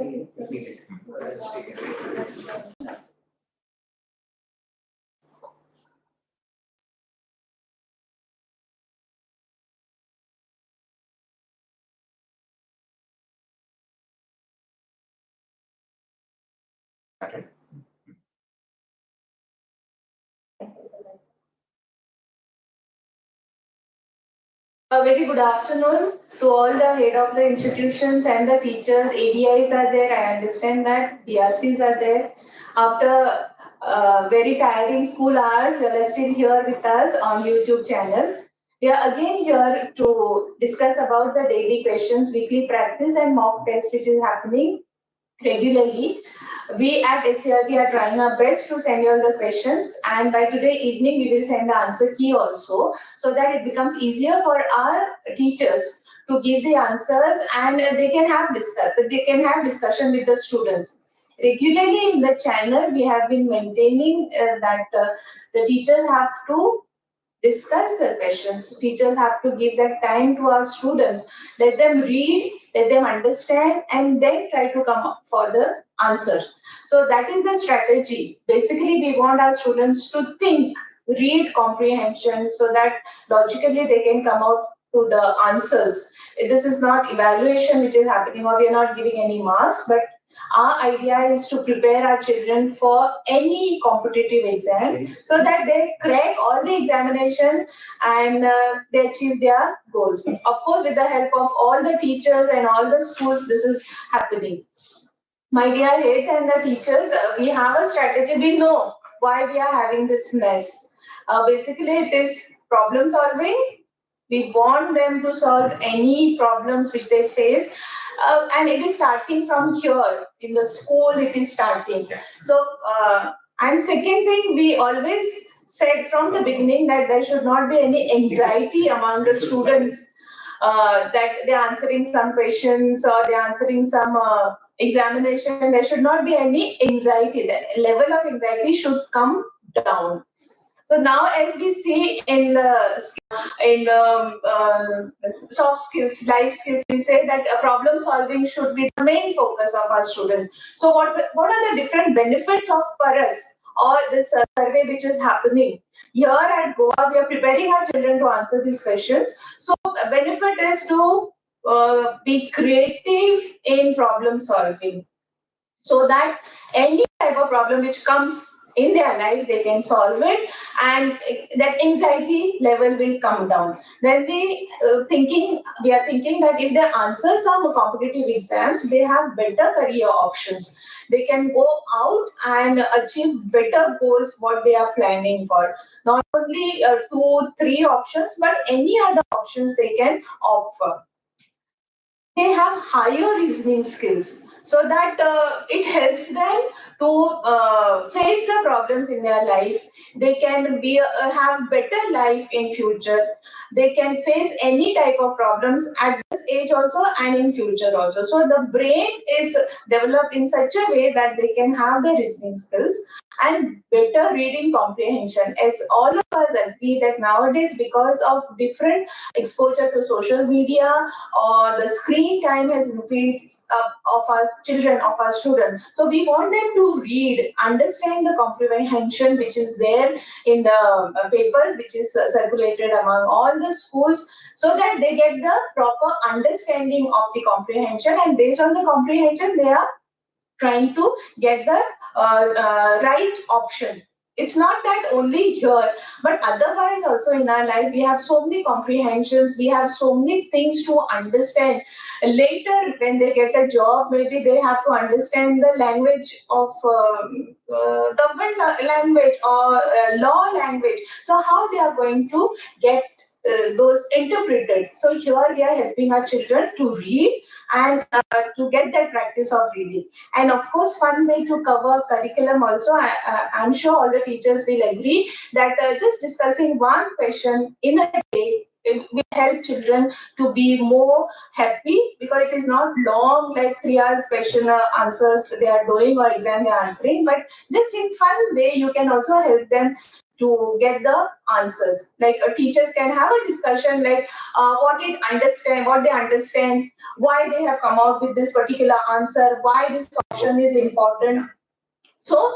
A very good afternoon to all the head of the institutions and the teachers. ADEIs are there. I understand that BRCs are there. After very tiring school hours, you are still here with us on YouTube channel. We are again here to discuss about the daily questions, weekly practice and mock test which is happening regularly. We at SCRT are trying our best to send you all the questions, and by today evening we will send the answer key also, so that it becomes easier for our teachers to give the answers, and they can have discussion with the students. Regularly in the channel we have been maintaining that the teachers have to discuss the questions. Teachers have to give that time to our students, let them read, let them understand, and then try to come up for the answers. So that is the strategy. Basically, we want our students to think, read comprehension, so that logically they can come out to the answers. This is not evaluation which is happening, or we are not giving any marks, but our idea is to prepare our children for any competitive exam so that they crack all the examination and they achieve their goals. Of course, with the help of all the teachers and all the schools, this is happening. My dear heads and the teachers, we have a strategy. We know why we are having this mess. Basically, it is problem solving. We want them to solve any problems which they face. And it is starting from here in the school. It is starting. So, and second thing, we always said from the beginning that there should not be any anxiety among the students, that they're answering some questions or they're answering some examination. There should not be any anxiety. That level of anxiety should come down. So now, as we see in soft skills, life skills, we say that problem solving should be the main focus of our students. So what are the different benefits of Paras or this survey which is happening here at Goa? We are preparing our children to answer these questions. So benefit is to be creative in problem solving, so that any type of problem which comes in their life, they can solve it, and that anxiety level will come down. Then we are thinking that if they answer some competitive exams, they have better career options. They can go out and achieve better goals what they are planning for. Not only 2-3 options, but any other options they can offer. They have higher reasoning skills, so that it helps them to face the problems in their life. They can be have better life in future. They can face any type of problems at this age also and in future also. So the brain is developed in such a way that they can have the reasoning skills and better reading comprehension. As all of us agree that nowadays, because of different exposure to social media, or the screen time has increased of our children, of our students. So we want them to read, understand the comprehension which is there in the papers which is circulated among all the schools, so that they get the proper understanding of the comprehension, and based on the comprehension they are trying to get the right option. It's not that only here, but otherwise also in our life, we have so many comprehensions, we have so many things to understand. Later, when they get a job, maybe they have to understand the language of government language or law language. So how they are going to get those interpreted. So here we are helping our children to read and to get that practice of reading. And of course, fun way to cover curriculum also. I'm sure all the teachers will agree that just discussing one question in a day it will help children to be more happy, because it is not long like 3 hours question answers they are doing or exam they are answering, but just in fun way you can also help them to get the answers. Like teachers can have a discussion like what they understand, why they have come out with this particular answer, why this option is important. So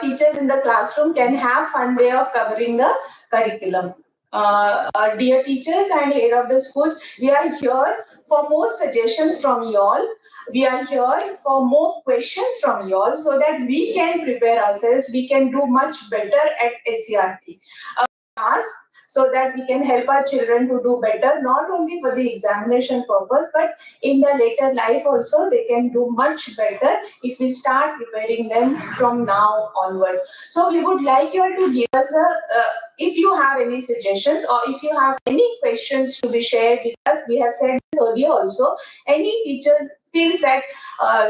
teachers in the classroom can have fun way of covering the curriculum. Dear teachers and head of the schools, we are here for more suggestions from you all. We are here for more questions from you all, so that we can prepare ourselves. We can do much better at SCRT. Ask, so that we can help our children to do better, not only for the examination purpose, but in the later life also they can do much better if we start preparing them from now onwards. So we would like you all to give us if you have any suggestions or if you have any questions to be shared with us. We have said this earlier also. Any teachers feels that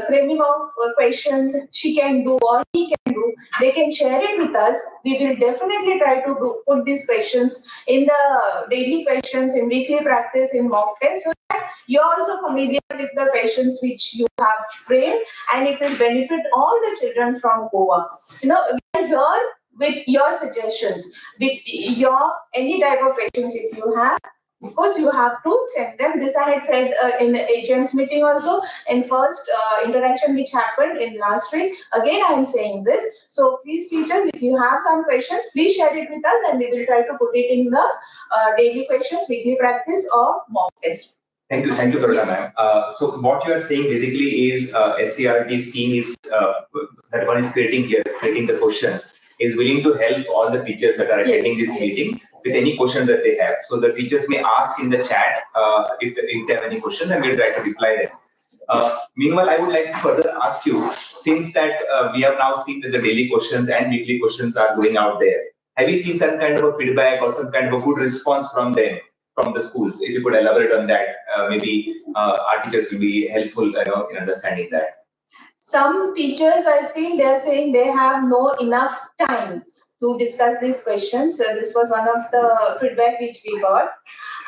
framing of questions she can do or he can do, they can share it with us. We will definitely try to put these questions in the daily questions, in weekly practice, in mock test, so that you're also familiar with the questions which you have framed, and it will benefit all the children from Goa. We are here with your suggestions, with your any type of questions if you have. Of course, you have to send them. This I had said in HM's meeting also, in first interaction which happened in last week. Again, I am saying this. So please, teachers, if you have some questions, please share it with us, and we will try to put it in the daily questions, weekly practice, or mock test. Thank you, Karuna ma'am. So what you are saying basically is SCRT's team is that one is creating the questions, is willing to help all the teachers that are attending this meeting with any questions that they have. So the teachers may ask in the chat if they have any questions, and we'll try to reply them. Meanwhile, I would like to further ask you, since that we have now seen that the daily questions and weekly questions are going out there, have you seen some kind of a feedback or some kind of a good response from them, from the schools? If you could elaborate on that, maybe our teachers will be helpful in understanding that. Some teachers, I feel, they are saying they have no enough time to discuss these questions. This was one of the feedback which we got.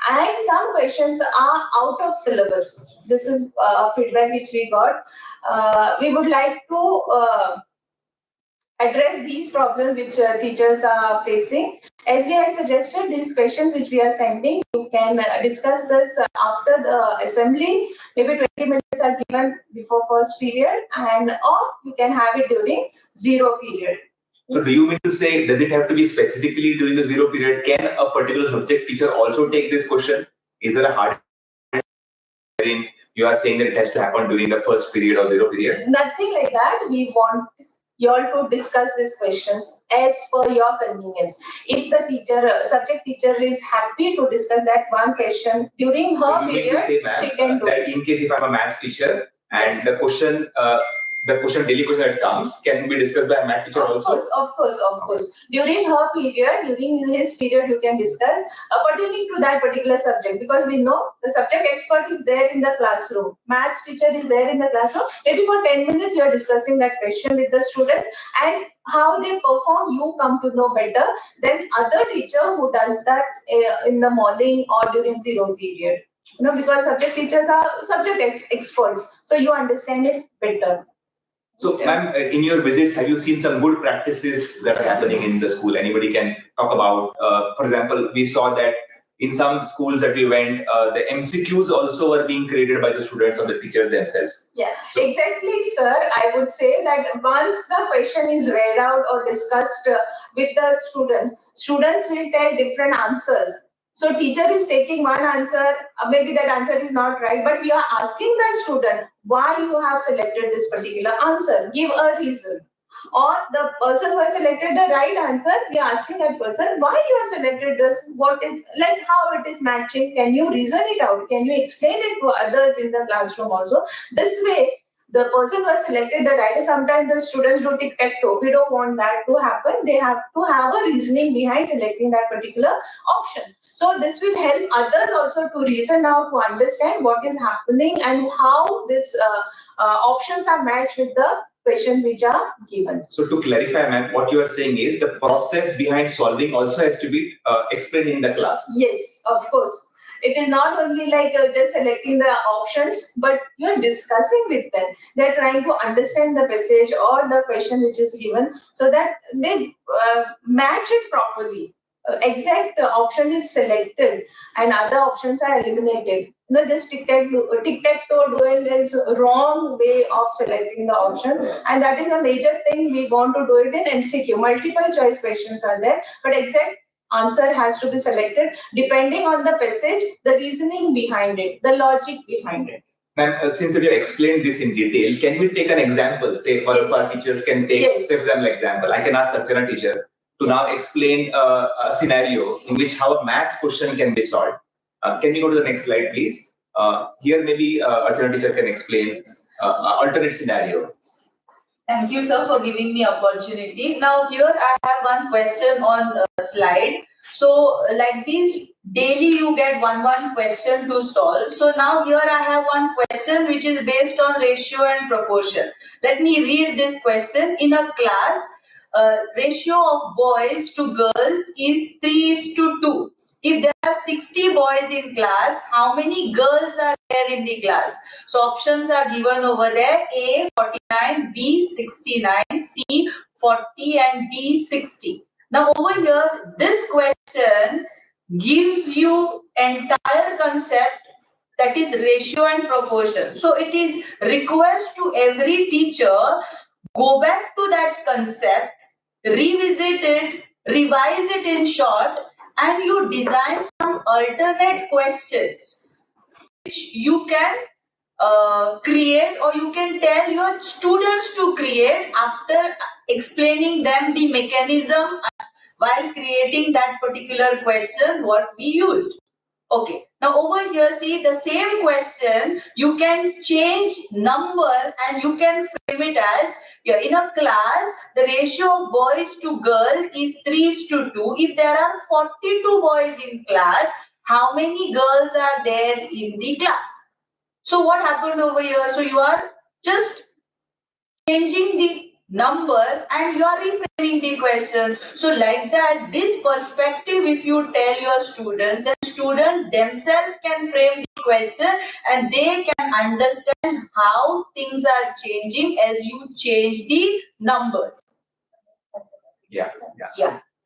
And some questions are out of syllabus. This is feedback which we got. We would like to address these problems which teachers are facing. As we had suggested, these questions which we are sending, you can discuss this after the assembly. Maybe 20 minutes are given before first period, and or you can have it during zero period. So do you mean to say, does it have to be specifically during the zero period? Can a particular subject teacher also take this question? Is there a hard wherein you are saying that it has to happen during the first period or zero period? Nothing like that. We want you all to discuss these questions as per your convenience. If the teacher, subject teacher is happy to discuss that one question during her period, she can do that. In case if I'm a maths teacher and yes, the question, daily question that comes, can be discussed by a math teacher also? Of course. During her period, during his period, you can discuss pertaining to that particular subject, because we know the subject expert is there in the classroom. Maths teacher is there in the classroom. Maybe for 10 minutes, you are discussing that question with the students, and how they perform, you come to know better than other teacher who does that in the morning or during zero period. Because subject teachers are subject experts, so you understand it better. So, ma'am, in your visits, have you seen some good practices that are happening in the school? Anybody can talk about, for example, we saw that in some schools that we went, the MCQs also were being created by the students or the teachers themselves. Yeah, so, exactly, sir. I would say that once the question is read out or discussed with the students will tell different answers. So teacher is taking one answer, maybe that answer is not right, but we are asking the student why you have selected this particular answer. Give a reason. Or the person who has selected the right answer, we are asking that person why you have selected this, what is, like how it is matching, can you reason it out, can you explain it to others in the classroom also. This way, the person who has selected the right, sometimes the students do tic-tac-toe. We don't want that to happen. They have to have a reasoning behind selecting that particular option. So this will help others also to reason out, to understand what is happening and how this options are matched with the questions which are given. So to clarify, ma'am, what you are saying is the process behind solving also has to be explained in the class. Yes, of course. It is not only like just selecting the options, but you're discussing with them. They're trying to understand the passage or the question which is given so that they match it properly. Exact option is selected and other options are eliminated. Just tic-tac-toe doing is wrong way of selecting the option, and that is a major thing we want to do it in MCQ. Multiple choice questions are there, but exact answer has to be selected depending on the passage, the reasoning behind it, the logic behind it. Ma'am, since you have explained this in detail, can we take an example? Say, one of our teachers can take, for example, example. I can ask Archana teacher to now explain a scenario in which how a math question can be solved. Can we go to the next slide, please? Here, maybe Archana teacher can explain alternate scenario. Thank you, sir, for giving me opportunity. Now, here I have one question on slide. So, like this, daily you get one question to solve. So now here I have one question which is based on ratio and proportion. Let me read this question. In a class, ratio of boys to girls is 3:2. If there are 60 boys in class, how many girls are there in the class? So options are given over there. A 49, B 69, C 40 and D 60. Now over here, this question gives you entire concept, that is ratio and proportion. So it is request to every teacher, go back to that concept, revisit it, revise it in short, and you design some alternate questions which you can create, or you can tell your students to create after explaining them the mechanism while creating that particular question what we used. Okay, now over here, see the same question, you can change number and you can frame it as, in a class, the ratio of boys to girl is 3:2. If there are 42 boys in class, how many girls are there in the class? So what happened over here? So you are just changing the number and you are reframing the question. So like that, this perspective, if you tell your students, then students themselves can frame the question and they can understand how things are changing as you change the numbers. Yeah.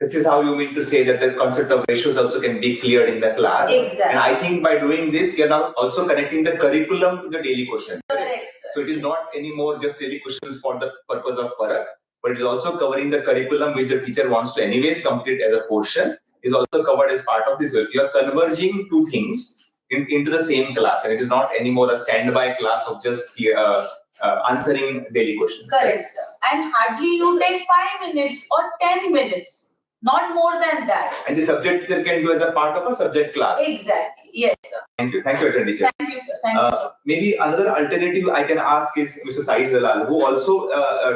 This is how you mean to say that the concept of ratios also can be cleared in the class. Exactly. And I think by doing this, we are now also connecting the curriculum to the daily questions. Correct, sir. So it is not anymore just daily questions for the purpose of Parak, but it is also covering the curriculum which the teacher wants to anyways complete as a portion, is also covered as part of this. You are converging two things into the same class, and it is not anymore a standby class of just answering daily questions. Correct, sir. And hardly you take 5 minutes or 10 minutes. Not more than that. And the subject teacher can do as a part of a subject class. Exactly. Yes, sir. Thank you. Thank you, teacher. Thank you, sir. Thank you, sir. Maybe another alternative I can ask is Mr. Saish Dalal, who also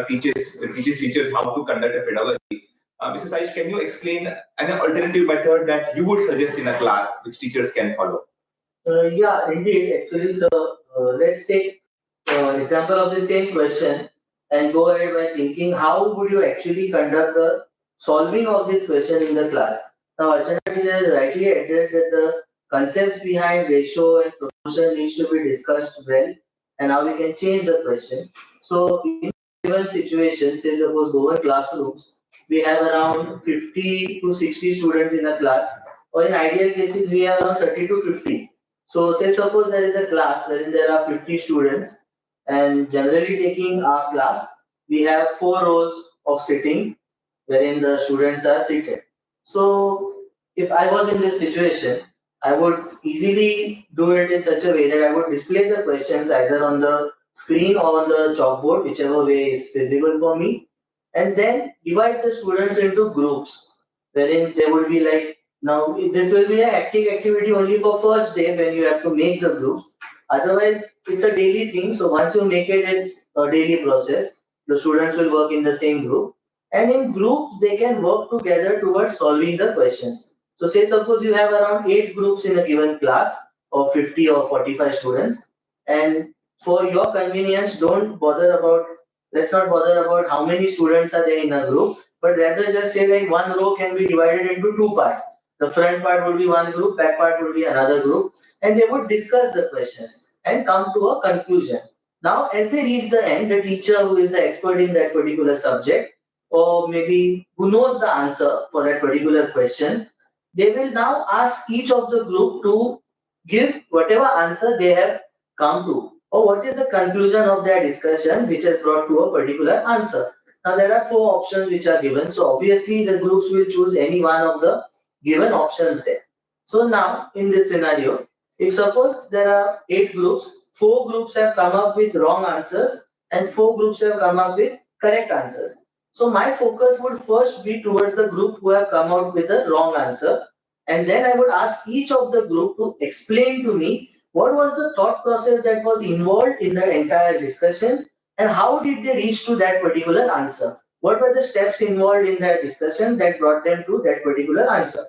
teaches teachers how to conduct a pedagogy. Mr. Saish, can you explain an alternative method that you would suggest in a class which teachers can follow? Yeah, indeed. Actually, sir, let's take example of the same question and go ahead by thinking how would you actually conduct the solving of this question in the class. Now, Archana teacher has rightly addressed that the concepts behind ratio and proportion needs to be discussed well, and how we can change the question. So, in given situation, say suppose government classrooms, we have around 50 to 60 students in a class, or in ideal cases, we have around 30 to 50. So, say suppose there is a class wherein there are 50 students, and generally taking our class, we have 4 rows of sitting wherein the students are seated. So if I was in this situation, I would easily do it in such a way that I would display the questions either on the screen or on the chalkboard, whichever way is visible for me, and then divide the students into groups, wherein there would be like, now this will be an activity only for first day when you have to make the groups. Otherwise, it's a daily thing. So once you make it, it's a daily process. The students will work in the same group. And in groups, they can work together towards solving the questions. So say suppose you have around 8 groups in a given class of 50 or 45 students. And for your convenience, don't bother about let's not bother about how many students are there in a group, but rather just say like one row can be divided into two parts. The front part would be one group, back part would be another group, and they would discuss the questions and come to a conclusion. Now, as they reach the end, the teacher who is the expert in that particular subject, or maybe who knows the answer for that particular question, they will now ask each of the group to give whatever answer they have come to, or what is the conclusion of their discussion which has brought to a particular answer. Now there are four options which are given, so obviously the groups will choose any one of the given options there. So now in this scenario, if suppose there are 8 groups, 4 groups have come up with wrong answers and 4 groups have come up with correct answers. So my focus would first be towards the group who have come out with the wrong answer, and then I would ask each of the group to explain to me what was the thought process that was involved in the entire discussion and how did they reach to that particular answer. What were the steps involved in that discussion that brought them to that particular answer.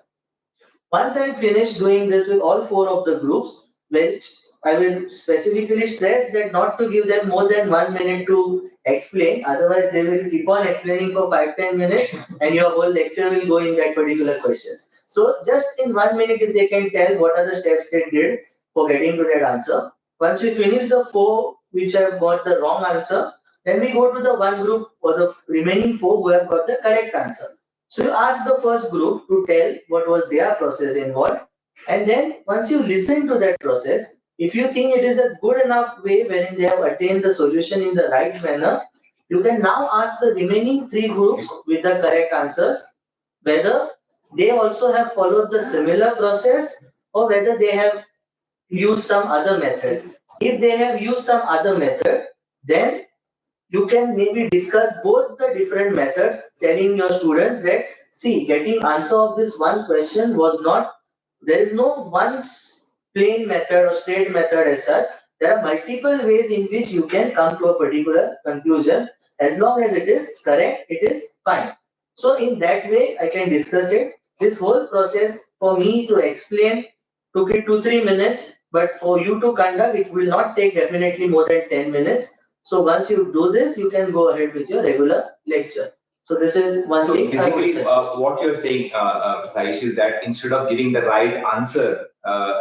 Once I'm finished doing this with all 4 of the groups, which I will specifically stress that not to give them more than 1 minute to explain, otherwise they will keep on explaining for 5-10 minutes and your whole lecture will go in that particular question. So just in 1 minute, if they can tell what are the steps they did for getting to that answer. Once we finish the 4 which have got the wrong answer, then we go to the one group or the remaining 4 who have got the correct answer. So you ask the first group to tell what was their process involved, and then once you listen to that process, if you think it is a good enough way wherein they have attained the solution in the right manner, you can now ask the remaining 3 groups with the correct answers whether they also have followed the similar process or whether they have used some other method. If they have used some other method, then you can maybe discuss both the different methods, telling your students that see, getting answer of this one question was not, there is no one plain method or straight method as such. There are multiple ways in which you can come to a particular conclusion. As long as it is correct, it is fine. So in that way I can discuss it. This whole process for me to explain took it 2-3 minutes, but for you to conduct it will not take definitely more than 10 minutes. So once you do this, you can go ahead with your regular lecture. So this is one thing. So basically, what you're saying, Saish, is that instead of giving the right answer,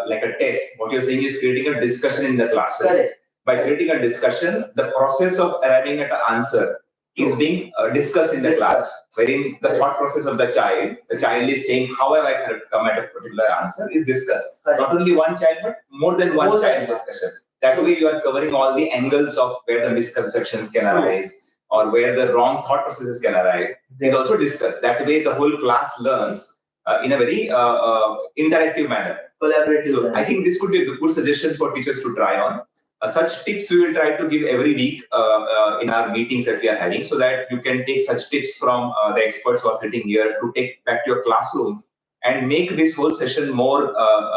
like a test, what you're saying is creating a discussion in the classroom. Correct. By creating a discussion, the process of arriving at an answer is being discussed in the class, wherein the thought process of the child is saying, how have I come at a particular answer, is discussed. Correct. Not only one child, but more than one child discussion. That way you are covering all the angles of where the misconceptions can arise or where the wrong thought processes can arise. Is also discussed. That way the whole class learns in a very interactive manner. Collaborative. So I think this could be a good suggestion for teachers to try on. Such tips we will try to give every week in our meetings that we are having, so that you can take such tips from the experts who are sitting here to take back to your classroom and make this whole session more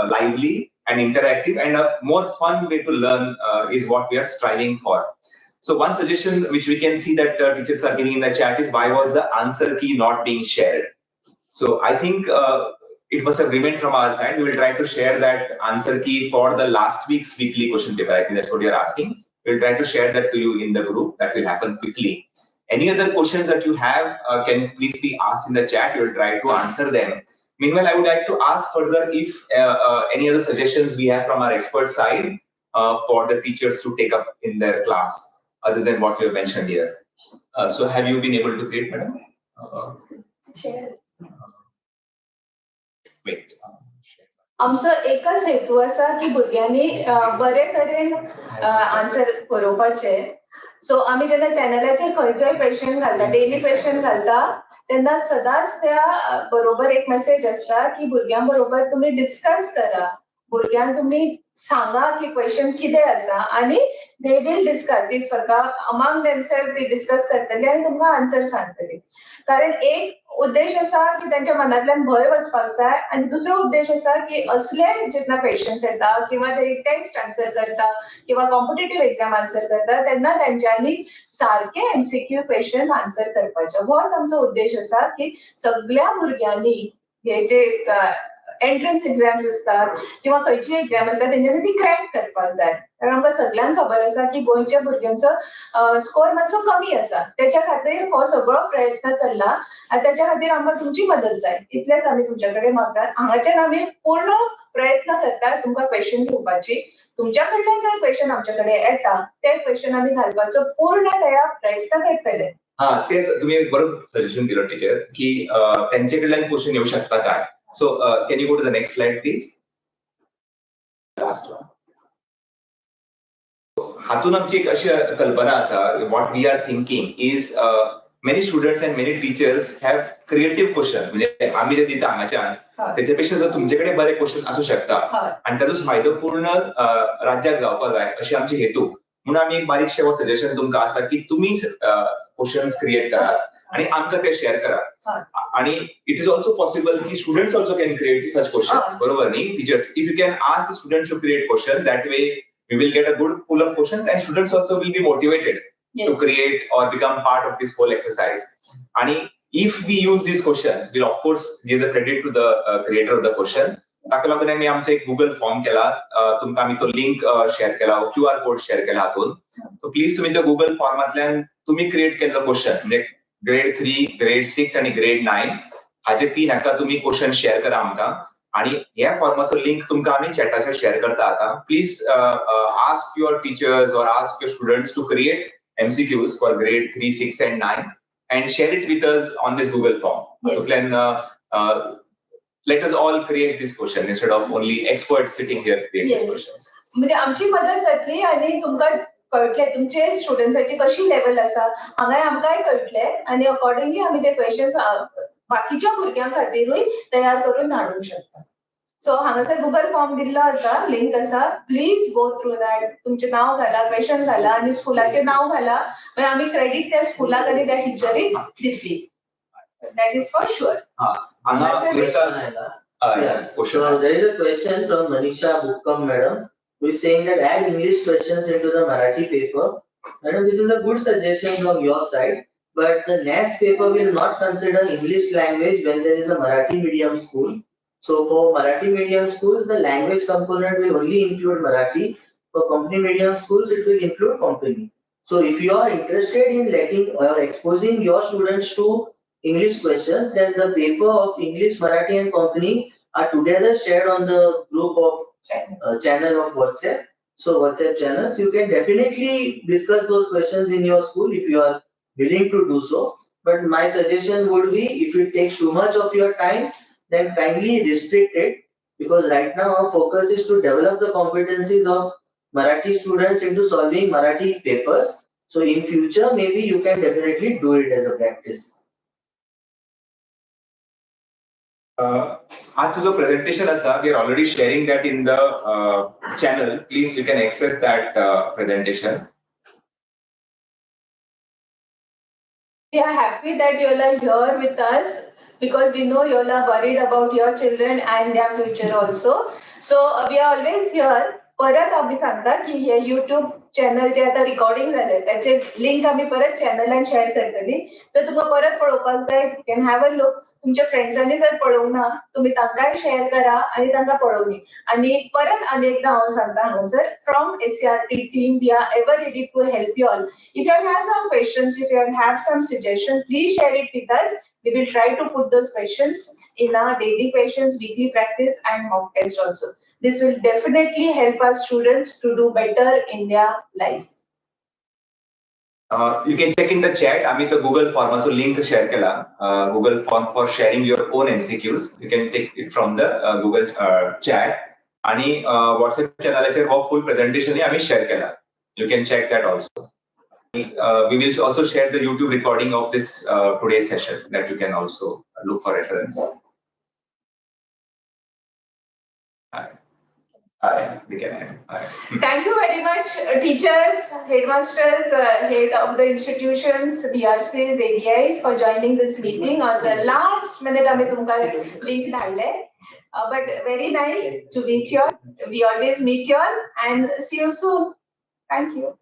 lively and interactive, and a more fun way to learn is what we are striving for. So one suggestion which we can see that teachers are giving in the chat is, why was the answer key not being shared? So I think it was agreement from our side. We will try to share that answer key for the last week's weekly question paper. I think that's what you're asking. We'll try to share that to you in the group. That will happen quickly. Any other questions that you have can please be asked in the chat. We'll try to answer them. Meanwhile, I would like to ask further if any other suggestions we have from our expert side for the teachers to take up in their class, other than what you have mentioned here. So have you been able to create, madam? Share. Wait. आमचो एकच हेतू आसा की भुरग्यांनी बरे तरेन answer बरोवपाचे. सो आमी जेन्ना चॅनलाचेर खंयचोय क्वेश्चन घालता, डेली क्वेश्चन घालता, तेन्ना सदांच त्या बरोबर एक मेसेज आसता की भुरग्यां बरोबर तुमी डिस्कस करा. भुरग्यांक तुमी सांगा की क्वेश्चन कितें आसा आनी दे विल डिस्कस. ती स्वता अमांग देमसेल्फ ती डिस्कस करतली आनी तुमकां आन्सर सांगतली. कारण एक उद्देश आसा की त्यांच्या मनांतल्यान भंय वचपाक जाय, आनी दुसरो उद्देश आसा की असले जेन्ना क्वेश्चन्स येता किंवा ते टेस्ट आन्सर करता किंवा कॉम्पिटिटिव्ह एग्जाम आन्सर करता तेन्ना तेंच्यांनी सारके एमसीक्यू क्वेश्चन आन्सर करपाचे. होच आमचो उद्देश आसा की सगळ्या भुरग्यांनी हे जे एंट्रन्स एक्झाम्स असतात किंवा खंयची एक्झाम असतात तेंच्या ती क्रॅक करपाक जाय. कारण आमकां सगळ्यांक खबर आसा की गोंयच्या भुरग्यांचो स्कोर मातसो कमी आसा. त्याच्या खातीर हो सगळो प्रयत्न चल्ला आनी त्याच्या खातीर आमकां तुमची मदत जाय. इतलेंच आमी तुमच्या कडेन मागतात. हांगाच्यान आमी पूर्ण प्रयत्न करतात तुमकां क्वेश्चन दिवपाची. तुमच्या कडल्यान जर क्वेश्चन आमच्या कडेन येता ते क्वेश्चन आमी घालपाचो पूर्णतया प्रयत्न करतले. तेच तुम्ही एक बरोबर सजेशन दिलं टीचर की त्यांच्याकडल्यान क्वेश्चन येऊ शकता काय. So can you go to the next slide please. Last one. हातून आमची एक अशी कल्पना आसा, what we are thinking is many students and many teachers have creative question. म्हणजे आम्ही जे दिता हांगाच्यान त्याच्यापेक्षा जर तुमच्याकडे बरे क्वेश्चन असू शकता आणि ताचो फायदो पूर्ण राज्याक जावपाक जाय अशी आमची हेतू. म्हणून आम्ही एक बारीकशे हो सजेशन तुमकां आसा की तुम्ही क्वेश्चन्स क्रिएट करा आणि आमकां ते शेअर करा. आणि इट इज ऑल्सो पॉसिबल की students also can create such questions. बरोबर न्ही teachers? If you can ask the students to create question, that way we will get a good pool of questions and students also will be motivated to create or become part of this whole exercise. And if we use these questions, we'll of course give the credit to the creator of the question. ताका लागून आमी आमचो एक Google form केला. तुमकां आमी तो link share केला, QR कोड शेअर केला हातून. सो प्लीज तुम्ही तो गुगल फॉर्मांतल्यान तुम्ही क्रिएट केल्लो क्वेश्चन म्हणजे ग्रेड 3, ग्रेड 6 आणि ग्रेड 9 हाचे 3 हाका तुम्ही क्वेश्चन शेअर करा आमकां. आणि ह्या फॉर्माचो लिंक तुमकां आमी चॅटाचेर शेअर करता आता. प्लीज आस्क युअर टीचर्स और ask your students to create MCQs for grade 3, 6 and 9 and share it with us on this Google form. So then let us all create this question instead of only experts sitting here create these questions. म्हणजे आमची मदत जातली आणि तुमकां कळटले तुमचे स्टुडंट्साची कशी level आसा हांगाय आमकांय कळटले आणि अकॉर्डिंगली आमी ते क्वेश्चन्स बाकीच्या भुरग्यां खातीरूय तयार करून धाडूंक शकता. सो हांगासर गुगल फॉर्म दिल्लो आसा, लिंक आसा. Please go through that. तुमचें नांव घाला, क्वेश्चन घाला आणि स्कुलाचें नांव घाला. मागीर आमी क्रेडीट त्या स्कुलाक आनी त्या टिचरीक दितली. That is for sure. There is a question from Manisha Bukkam madam, who is saying that add English questions into the Marathi paper. Madam, this is a good suggestion from your side, but the NAS paper will not consider English language when there is a Marathi medium school. So for Marathi medium schools, the language component will only include Marathi. For company medium schools, it will include company. So if you are interested in letting or exposing your students to English questions, then the paper of English, Marathi and company are together shared on the group of channel of WhatsApp. So WhatsApp channels, you can definitely discuss those questions in your school if you are willing to do so. But my suggestion would be, if it takes too much of your time, then kindly restrict it, because right now our focus is to develop the competencies of Marathi students into solving Marathi papers. So in future, maybe you can definitely do it as a practice. After the presentation asa, we are already sharing that in the channel. Please, you can access that presentation. We are happy that you all are here with us because we know you all are worried about your children and their future also. So we are always here. परत आम्ही सांगता की हे YouTube channel जे आता recording झाले त्याचे link आम्ही परत चॅनलान share करतली. तर तुमकां परत पळोवपाक जाय, you can have a look. तुमच्या फ्रेंड्सांनी जर पळोवना तुम्ही तांकांय शेअर करा आणि तांकां पळोवनी. आणि परत आनी एकदा हांव सांगता हांगासर from SCRT team we are ever ready to help you all. If you have some questions, if you have some suggestion, please share it with us. We will try to put those questions in our daily questions, weekly practice and mock test also. This will definitely help our students to do better in their life. You can check in the chat. आम्ही तो Google फॉर्माचो link share केला. Google form for sharing your own MCQs. You can take it from the Google chat. आणि WhatsApp चॅनलाचेर हो full presentation आम्ही share केला. You can check that also. We will also share the YouTube recording of this today's session that you can also look for reference. We can end. Thank you very much, teachers, headmasters, head of the institutions, BRCs, ADEIs for joining this meeting. On the last minute, आम्ही तुमका link धाडले. But very nice to meet you all. We always meet you all and see you soon. Thank you.